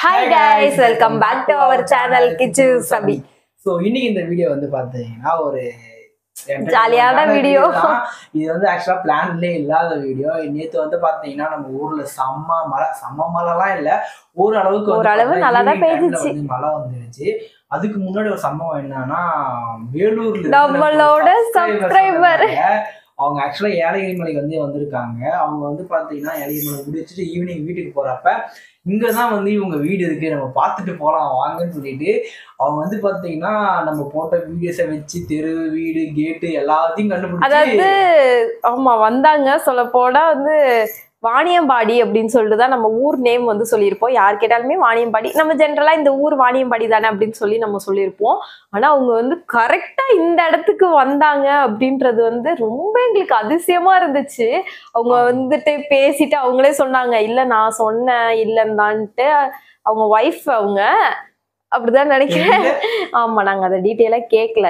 Hi guys, welcome back to our channel kichusabi. So இன்னைக்கு இந்த video வந்து பாத்தீங்கன்னா ஒரு ஜாலியான வீடியோ. இது வந்து ஆக்சுவலா பிளான்லயே இல்லாத வீடியோ. நேத்து வந்து பாத்தீங்கன்னா நம்ம ஊர்ல செம்ம மழைலாம் இல்ல, ஓரளவு நல்லா தான் பெய்ஞ்சிச்சு, மழை வந்துருச்சு. அதுக்கு முன்னாடி ஒரு சம்பவம் என்னன்னா, வேலூர்ல நம்மளோட சப்ஸ்கிரைபர் அவங்க ஆக்சுவலா ஏலகிரிமலைக்கு வந்து வந்திருக்காங்க. அவங்க வந்து பாத்தீங்கன்னா ஏலகிரிமலை முடிச்சுட்டு ஈவினிங் வீட்டுக்கு போறப்ப இங்கதான் வந்து இவங்க வீடு இருக்கு, நம்ம பார்த்துட்டு போலாம் வாங்கன்னு சொல்லிட்டு அவங்க வந்து பாத்தீங்கன்னா நம்ம போட்ட வீடியோஸை வச்சு தெரு வீடு கேட்டு எல்லாத்தையும் கண்டுபிடிச்சு, அதாவது ஆமா வந்தாங்க. சொல்ல போனா வந்து வாணியம்பாடி அப்படின்னு சொல்லிட்டு தான் நம்ம ஊர் நேம் வந்து சொல்லியிருப்போம். யார் கேட்டாலுமே வாணியம்பாடி, நம்ம ஜென்ரலா இந்த ஊர் வாணியம்பாடி தானே அப்படின்னு சொல்லி நம்ம சொல்லியிருப்போம். ஆனா அவங்க வந்து கரெக்டா இந்த இடத்துக்கு வந்தாங்க அப்படின்றது வந்து ரொம்ப எங்களுக்கு அதிசயமா இருந்துச்சு. அவங்க வந்துட்டு பேசிட்டு அவங்களே சொன்னாங்க, இல்ல நான் சொன்னேன் இல்லைன்னான்ட்டு. அவங்க ஒய்ஃப் அவங்க அப்படிதான் நினைக்கிறேன். ஆமா, நாங்க அதை டீட்டெயிலா கேட்கல.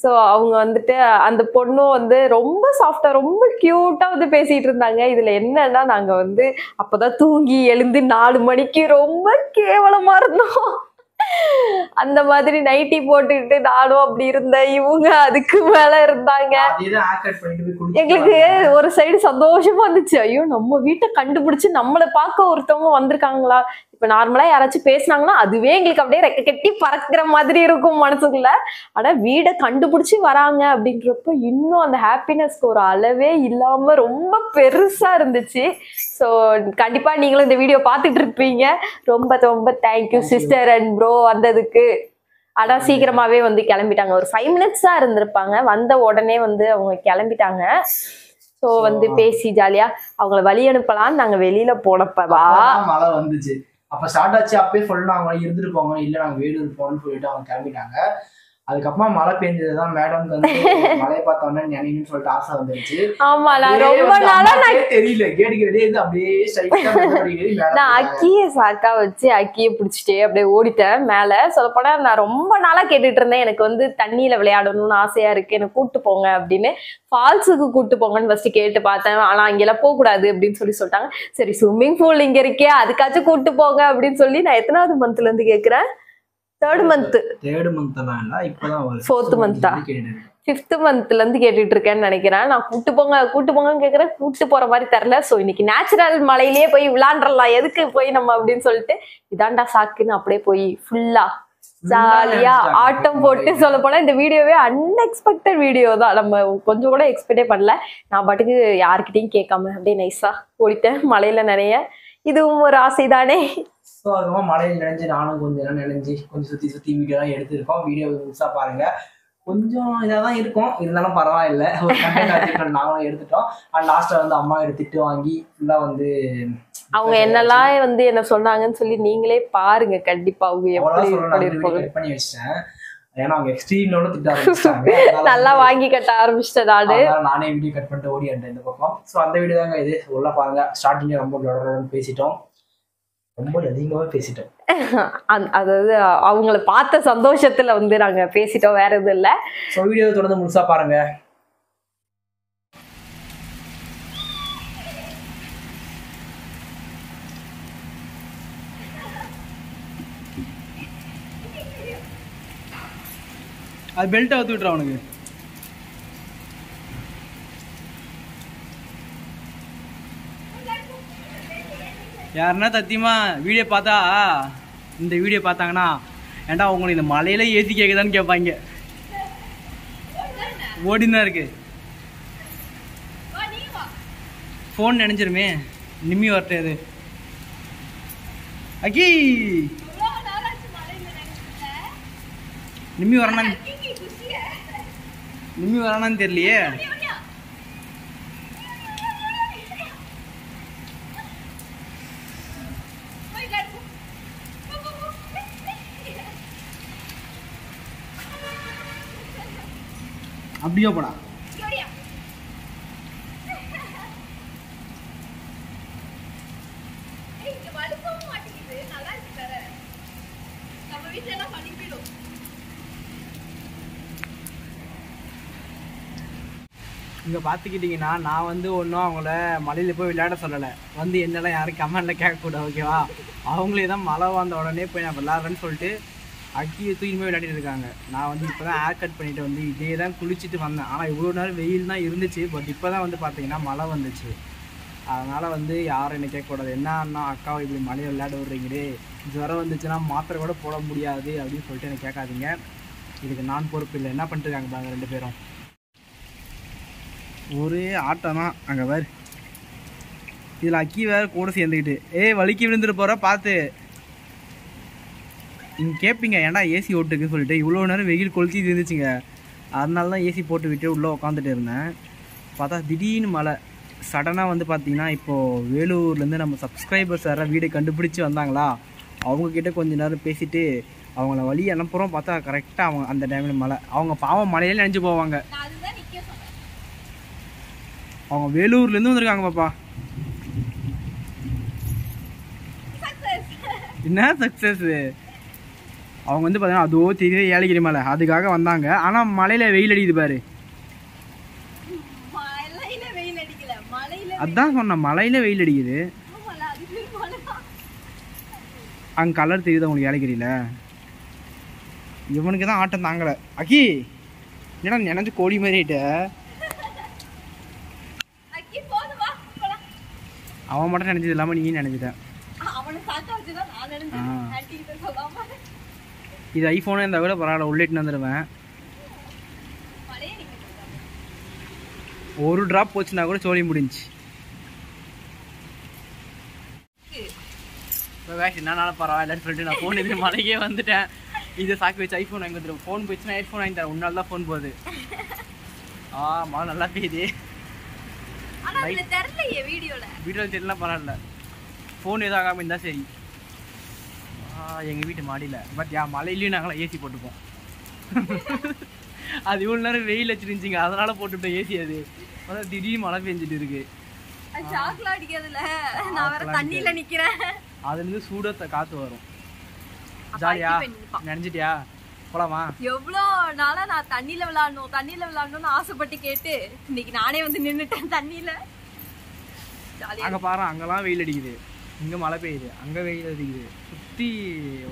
ஸோ அவங்க வந்துட்டு அந்த பொண்ணும் வந்து ரொம்ப சாஃப்டா ரொம்ப கியூட்டா வந்து பேசிட்டு இருந்தாங்க. இதுல என்னன்னா, நாங்க வந்து அப்பதான் தூங்கி எழுந்து 4 மணிக்கு ரொம்ப கேவலமா இருந்தோம். அந்த மாதிரி நைட்டி போட்டுக்கிட்டு நானும் அப்படி இருந்தேன், இவங்க அதுக்கு மேல இருந்தாங்க. எங்களுக்கு ஒரு சைடு சந்தோஷமா இருந்துச்சு, ஐயோ நம்ம வீட்டை கண்டுபிடிச்சு நம்மளை பார்க்க ஒருத்தவங்க வந்திருக்காங்களா. இப்ப நார்மலா யாராச்சும் பேசினாங்கன்னா அதுவே எங்களுக்கு அப்படியே ரெக்க கட்டி பறக்கிற மாதிரி இருக்கும் மனசுக்குள்ள. ஆனா வீடை கண்டுபிடிச்சு வராங்க அப்படின்றப்ப இன்னும் அந்த ஹாப்பினஸ்க்கு ஒரு அளவே இல்லாம ரொம்ப பெருசா இருந்துச்சு. ஸோ கண்டிப்பா நீங்களும் இந்த வீடியோ பார்த்துட்டு இருப்பீங்க. ரொம்ப ரொம்ப தேங்க்யூ சிஸ்டர் அண்ட் ப்ரோ வந்ததுக்கு. ஆனா சீக்கிரமாவே வந்து கிளம்பிட்டாங்க, ஒரு 5 minutes தான் இருந்திருப்பாங்க. வந்த உடனே வந்து அவங்க கிளம்பிட்டாங்க. ஸோ வந்து பேசி ஜாலியா அவங்கள வழி அனுப்பலான்னு நாங்க வெளியில போனப்பதான் மழை வந்துச்சு. அப்ப ஸ்டார்ட் ஆச்சு. அப்பயே சொன்னாங்க இருந்துட்டு போங்க, இல்ல நாங்க வேலூர் போகணும்னு சொல்லிட்டு அவங்க கிளம்பிட்டாங்க. அதுக்கப்புறமா மழை பெஞ்சதுதான் மேடம்க்கு வந்து மழையை பார்த்தோன்னே நினைன்னு சொல்லிட்டு ஆசை வந்துருச்சு. ஆமா, நான் ரொம்ப நாளா தெரியல கேட்டுக்கிட்டே இருந்து அப்படியே நான் அக்கிய சாக்கா வச்சு அக்கிய பிடிச்சிட்டே அப்படியே ஓடிட்டேன் மேல. சொல்லப்போனா நான் ரொம்ப நாளா கேட்டுட்டு இருந்தேன், எனக்கு வந்து தண்ணியில விளையாடணும்னு ஆசையா இருக்கு, எனக்கு கூட்டு போங்க அப்படின்னு. ஃபால்ஸுக்கு கூட்டு போங்கன்னு ஃபர்ஸ்ட் கேட்டு பார்த்தேன். ஆனா அங்கெல்லாம் போக கூடாது அப்படின்னு சொல்லிட்டாங்க. சரி ஸ்விம்மிங் பூல் இங்க இருக்கே, அதுக்காச்சும் கூட்டு போங்க அப்படின்னு சொல்லி நான் எத்தனாவது மந்த்ல இருந்து கேக்குறேன், தேர்ட் மந்த் ஃபிஃப்த் மந்த்ல இருந்து கேட்டுட்டு இருக்கேன்னு நினைக்கிறேன். நான் கூட்டு போங்கன்னு கேக்குறேன், கூட்டு போற மாதிரி தெரியல. சோ இன்னைக்கு நேச்சுரல் மலையிலேயே போய் விளையாண்டுறலாம், எதுக்கு போய் நம்ம அப்படின்னு சொல்லிட்டு இதாண்டா சாக்குன்னு அப்படியே போய் ஃபுல்லா ஜாலியா ஆட்டம் போட்டு. சொல்ல போனா இந்த வீடியோவே அன்எக்ஸ்பெக்டட் வீடியோ தான், நம்ம கொஞ்சம் கூட எக்ஸ்பெக்டே பண்ணல. நான் பாட்டுக்கு யாருக்கிட்டையும் கேட்காம அப்படியே நைஸா ஓடிட்டேன் மலையில நிறைய. இதுவும் ஒரு ஆசைதானே. ஸோ அதுவும் மழையில் நினைஞ்சு நானும் கொஞ்சம் நேரம் நினைஞ்சு கொஞ்சம் சுற்றி வீடியோலாம் எடுத்துருக்கோம். வீடியோ முழுசாக பாருங்க, கொஞ்சம் இதாக தான் இருக்கும், இருந்தாலும் பரவாயில்ல. ஒரு கண்டென்ட் நாங்களும் எடுத்துட்டோம். அண்ட் லாஸ்ட்டில் வந்து அம்மா திட்டு வாங்கி ஃபுல்லாக வந்து அவங்க என்னெல்லாம் வந்து என்ன சொன்னாங்கன்னு சொல்லி நீங்களே பாருங்க. கண்டிப்பா அவங்க எப்படி பண்ணி வச்சிட்டேன், ஏன்னா அவங்க எக்ஸ்ட்ரீமோட திட்ட ஆரம்பிச்சிட்டாங்க. நல்லா வாங்கி கட்ட ஆரம்பிச்சிட்டேன் நானே வீடியோ கட் பண்ணிட்டு ஓடிட்டேன் இந்த பக்கம். ஸோ அந்த வீடியோ தாங்க இது. உள்ள பாருங்க, ஸ்டார்டிங்ல ரொம்ப பேசிட்டோம், ரொம்ப அதிகமாகவே பேசிட்டோம். அதாவது அவங்கள பார்த்த சந்தோஷத்துல வந்து நாங்க பேசிட்டோம், வேற எதுவும் இல்லை. ஸோ வீடியோ தொடர்ந்து முழுசா பாருங்க. அது பெல்ட் அவுத்து விட்டுற அவனுக்கு. யாருன்னா சத்தியமா வீடியோ பார்த்தா இந்த வீடியோ பார்த்தாங்கன்னா, ஏன்டா உங்களை இந்த மலையில ஏற்றி கேட்குதான்னு கேட்பாங்க. ஓடிதான் இருக்கு ஃபோன் நினைச்சிருமே. நிம்மி வரட்டது அக்கி, நிம்மி வரானான்னு தெரியலையே. அப்படியே போடா. இங்கே பார்த்துக்கிட்டிங்கன்னா நான் வந்து ஒன்றும் அவங்கள மலையில் போய் விளையாட சொல்லலை. வந்து என்னெல்லாம் யாரும் கமெண்டில் கேட்கக்கூடாது ஓகேவா. அவங்களே தான் மழை வந்த உடனே போய் நான் விளாட்றேன்னு சொல்லிட்டு அக்கியை தூக்கி போய் விளையாடிட்டு இருக்காங்க. நான் வந்து இப்போ தான் ஹேர் கட் பண்ணிவிட்டு வந்து இதே தான் குளிச்சுட்டு வந்தேன். ஆனால் இவ்வளோ நேரம் வெயில் தான் இருந்துச்சு. பட் இப்போ தான் வந்து பார்த்தீங்கன்னா மழை வந்துச்சு. அதனால் வந்து யாரும் என்ன கேட்கக்கூடாது, என்ன அண்ணா அக்காவை இப்படி மலையை விளையாட விடுறீங்களே, ஜுரம் வந்துச்சுன்னா மாத்திரை கூட போட முடியாது அப்படின்னு சொல்லிட்டு எனக்கு கேட்காதீங்க. இதுக்கு நான் பொறுப்பு இல்லை. என்ன பண்ணிட்டுருக்காங்க பாருங்க 2 பேரும். ஒரே ஆட்டம் தான் அங்கே வேறு. இதில் அக்கி வேறு கூட சேர்ந்துக்கிட்டு வலிக்கி விழுந்துட்டு போகிற பார்த்து. நீங்கள் கேட்பீங்க ஏன்டா ஏசி ஓட்டுக்குன்னு சொல்லிட்டு. இவ்வளோ நேரம் வெயில் கொளுத்தி இருந்துச்சுங்க. அதனால தான் ஏசி போட்டு விட்டு உள்ளே உட்காந்துட்டு இருந்தேன். பார்த்தா திடீர்னு மழை சடனாக வந்து பார்த்தீங்கன்னா இப்போது வேலூர்லேருந்து நம்ம சப்ஸ்கிரைபர்ஸ் யாராவது வீடு கண்டுபிடிச்சி வந்தாங்களா, அவங்கக்கிட்ட கொஞ்ச நேரம் பேசிவிட்டு அவங்கள வழி அனுப்புகிறோம். பார்த்தா கரெக்டாக அவங்க அந்த டைமில் மழை. அவங்க பாவம் மழையிலே நினைஞ்சு போவாங்க. அவங்க வேலூர்லேருந்து வந்திருக்காங்க பாப்பா. என்ன சக்ஸஸ். அவங்க வந்து பார்த்தீங்கன்னா அதோ தெரிய ஏலகிரி மலை அதுக்காக வந்தாங்க. ஆனால் மலையில் வெயில் அடிக்குது பாரு. அதான் சொன்னேன் மலையில் வெயில் அடிக்குது. அங்கே கலர் தெரியுது உங்களுக்கு ஏலகிரியில். இவனுக்கு தான் ஆட்டம் தாங்கலை. அக்கி என்னடா நினைஞ்சு கோழி மாதிரிட்ட. அவன் மட்டும் நினைச்சது இல்லாமல் நீ நினைச்சிட்டேன். இது ஐஃபோனு இந்த விட பரவாயில்ல, உள்ளிட்டு வந்துடுவேன். ஒரு ட்ராப் போச்சுன்னா கூட சோழி முடிஞ்சு. என்னால பரவாயில்லன்னு சொல்லிட்டு நான் ஃபோன் இது மலைக்கே வந்துட்டேன். இதை சாக்கு வச்சு ஐஃபோன் வாங்கி வந்துடுவேன். ஃபோன் போச்சுன்னா ஹெட்ஃபோன் வாங்கி தரேன். உன்னால தான் ஃபோன் போகுது. மழை நல்லா பெய்யுது. வீடியோவில் தெரியல பரவாயில்ல. ஃபோன் எதுவும் ஆகாமல் இருந்தால் சரி. எங்கள் வீட்டு மாடியில் பட் மழையிலையும் நாங்களாம் ஏசி போட்டுப்போம். அது இவ்வளோ நேரம் வெயில் வச்சுருந்துச்சிங்க, அதனால போட்டுவிட்டோம் ஏசி. அது அதான் திடீர்னு மழை பெஞ்சிட்டு இருக்கு. அதுலேருந்து சூடாக காற்று வரும். ஜாலியா நினைச்சிட்டியா போலாமா? எவ்வளோ நாளா நான் தண்ணியில விளையாடணும்னு ஆசைப்பட்டு கேட்டு இன்னைக்கு நானே வந்து நின்னுட்டேன் தண்ணியில. அங்க பாரு, அங்கெல்லாம் வெயில் அடிக்குது, இங்க மழை பெய்யுது, அங்க வெயில் அடிக்குது. சுத்தி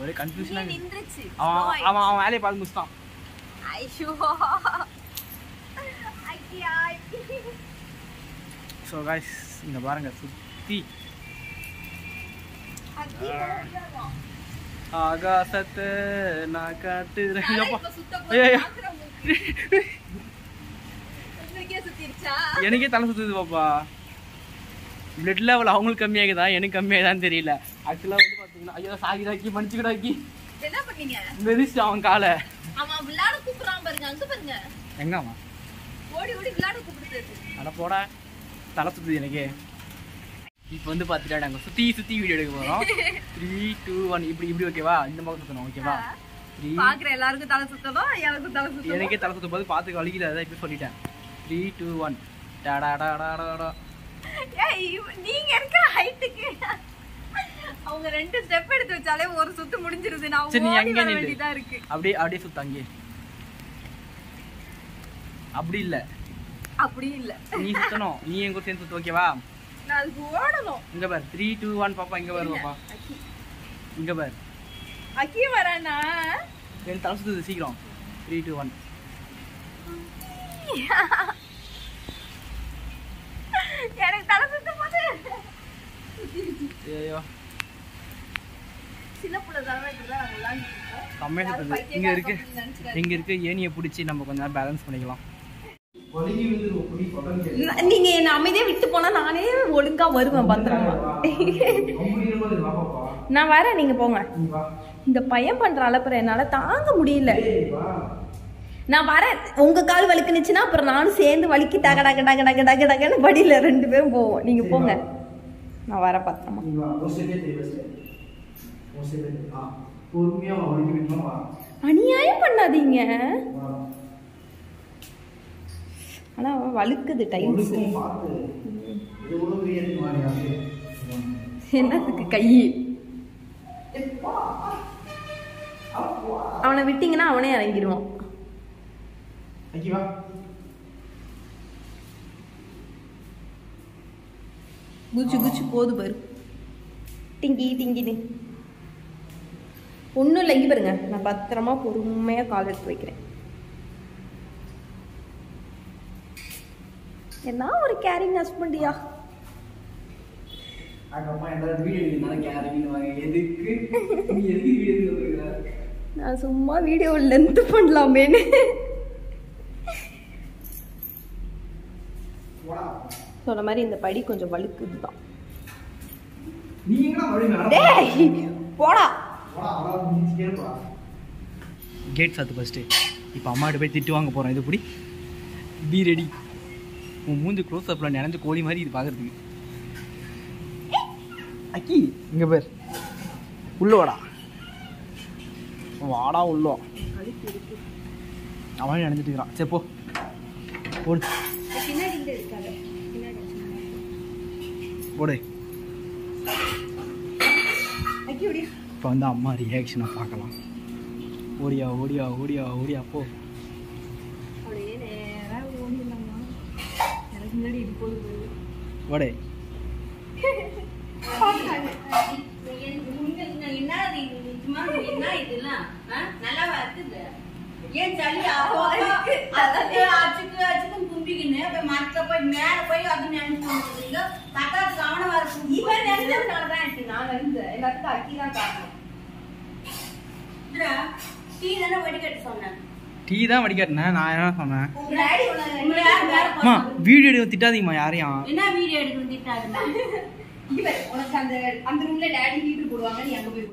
ஒரே கன்ஃபியூஷனா நின்றுச்சு. அவன் வேலையை பார்த்து முடிச்சிட்டான். ஸோ காய்ஸ் இங்க பாருங்க சுத்தி ஆகாசத்தை நான் காட்டுறேன். எனக்கே தலை சுத்துது பாப்பா. பிளட் லெவல் அவங்களுக்கு கம்மியாகுதா எனக்கு கம்மியாகுதான்னு தெரியல. ஆக்சுவலா வந்து பாத்தீங்கன்னா ஐயோ சாகிதாக்கி மன்னிச்சுக்கிடாக்கி என்ன பண்ணீங்க மெதிச்சு அவன் காலை. அவன் விளையாட கூப்பிடுறான் பாருங்க, அங்க பாருங்க. எங்க அவன் ஓடி ஓடி விளையாட கூப்பிடுறாரு. அட போடா, தலை சுத்துது எனக்கு. இப்போ வந்து பார்த்துட்டா நாங்கள் சுற்றி சுற்றி வீடியோ எடுக்க போகிறோம். 3, 2, 1 இப்படி இப்படி ஓகேவா? இந்த பக்கம் சுற்றணும் ஓகேவா? பார்க்குற எல்லாருக்கும் தலை சுற்றணும், எனக்கும் தலை சுற்றணும். எனக்கே தலை சுற்றும் போது பார்த்துக்க வலிக்கல, அதான் இப்படி சொல்லிட்டேன். 3, 2, 1 டாடாடாடாடா. நீங்க இருக்கிற ஹைட்டுக்கு அவங்க 2 ஸ்டெப் எடுத்து வச்சாலே ஒரு சுத்து முடிஞ்சிருது. நான் சரி நீ அங்கே நில்லு, இருக்கு அப்படியே அப்படியே சுத்த அங்கே. அப்படி இல்ல அப்படி இல்ல, நீ சுத்தணும், நீ எங்க சேர்ந்து சுத்து ஓகேவா? நான் ஓடணும். இங்க பாரு 3, 2, 1 பாப்பா, இங்க பாரு பாப்பா, இங்க பாரு அக்கி வரானா. என் தலை சுத்துது, சீக்கிரம் 3, 2, 1. எனக்கு தலை சுத்தும் போது ஐயோ சின்ன புள்ள தரவே இப்படிதான் நாங்க விளையாடிட்டு இருக்கோம். கம்மியா சுத்துது. இங்க இருக்கு ஏனியை பிடிச்சி நம்ம கொஞ்ச நேரம் பேலன்ஸ் பண்ணிக்கலாம். நீங்க என்ன அமைதியா விட்டு போனா நானே ஒழுங்கா வருவேன் பத்திரமா. நான் வரேன், நீங்க போங்க. இந்த பையன் பண்ற அலப்புற என்னால தாங்க முடியல. நான் வரேன், உங்க கால் வலிக்குனுச்சுன்னா அப்புறம் நானும் சேர்ந்து வலிக்கி டக டக டக டக டக டகன்னு படியில 2 பேரும் போவோம். நீங்க போங்க, நான் வரேன் பத்திரமா. அநியாயம் பண்ணாதீங்க. ஆனா வழுக்குது டைல்ஸ். என்னத்துக்கு கை? அவனை விட்டீங்கன்னா அவனே இறங்கிடுவான். குச்சி குச்சி போது பாரு டிங்கி டிங்கின்னு ஒன்றும் இல்லை இங்கே பாருங்க நான் பத்திரமா பொறுமையாக கால் எடுத்து வைக்கிறேன் என்ன ஒரு கேரிங் ஹஸ்பண்டியா நான் சும்மா வீடியோ லென்த் பண்ணலாமேன்னு சொன்ன மாதிரி இந்த படி கொஞ்சம் வழுக்குதுதான் போடா கேட் சாத்து ஃபர்ஸ்ட் இப்போ அம்மாட்ட போய் திட்டு வாங்க போறோம் இது புடி பி ரெடி உன் மூஞ்சி க்ளோஸ் அப்ல நினைஞ்ச கோழி மாதிரி இது பாக்குறதுக்கு அக்கி இங்க பேர் உள்ள வாடா வாடா உள்ள அவன் நினைச்சிட்டு இருக்கிறான் சரி போ ஓடு ஓடு இப்போ வந்து அம்மா ரியாக்ஷனை பார்க்கலாம் ஓடியா ஓடியா ஓடியா ஓடியா போ ஓடே ஏன் சளி கும்பிக்கின்னு போய் மரத்துல போய் மேல போய் அது நினைச்சு தக்காத்து கவனம் வர இவன் நினைச்சதுனாலதான் எனக்கு நான் நினைச்சேன் எல்லாத்துக்கும் அக்கிதான் காரணம் டீ தானே வடிகட்டு சொன்னேன் டீ தான் வடிகட்டினேன் நான் என்ன சொன்னேன் அம்மா வீடியோ எடுக்க திட்டாதீங்கம்மா யாரையும் என்ன வீடியோ எடுக்கணும் திட்டாதுமா உனக்கு அந்த ரூம்ல டேடி ஹீட்டர் போடுவாங்க நீ அங்க போய்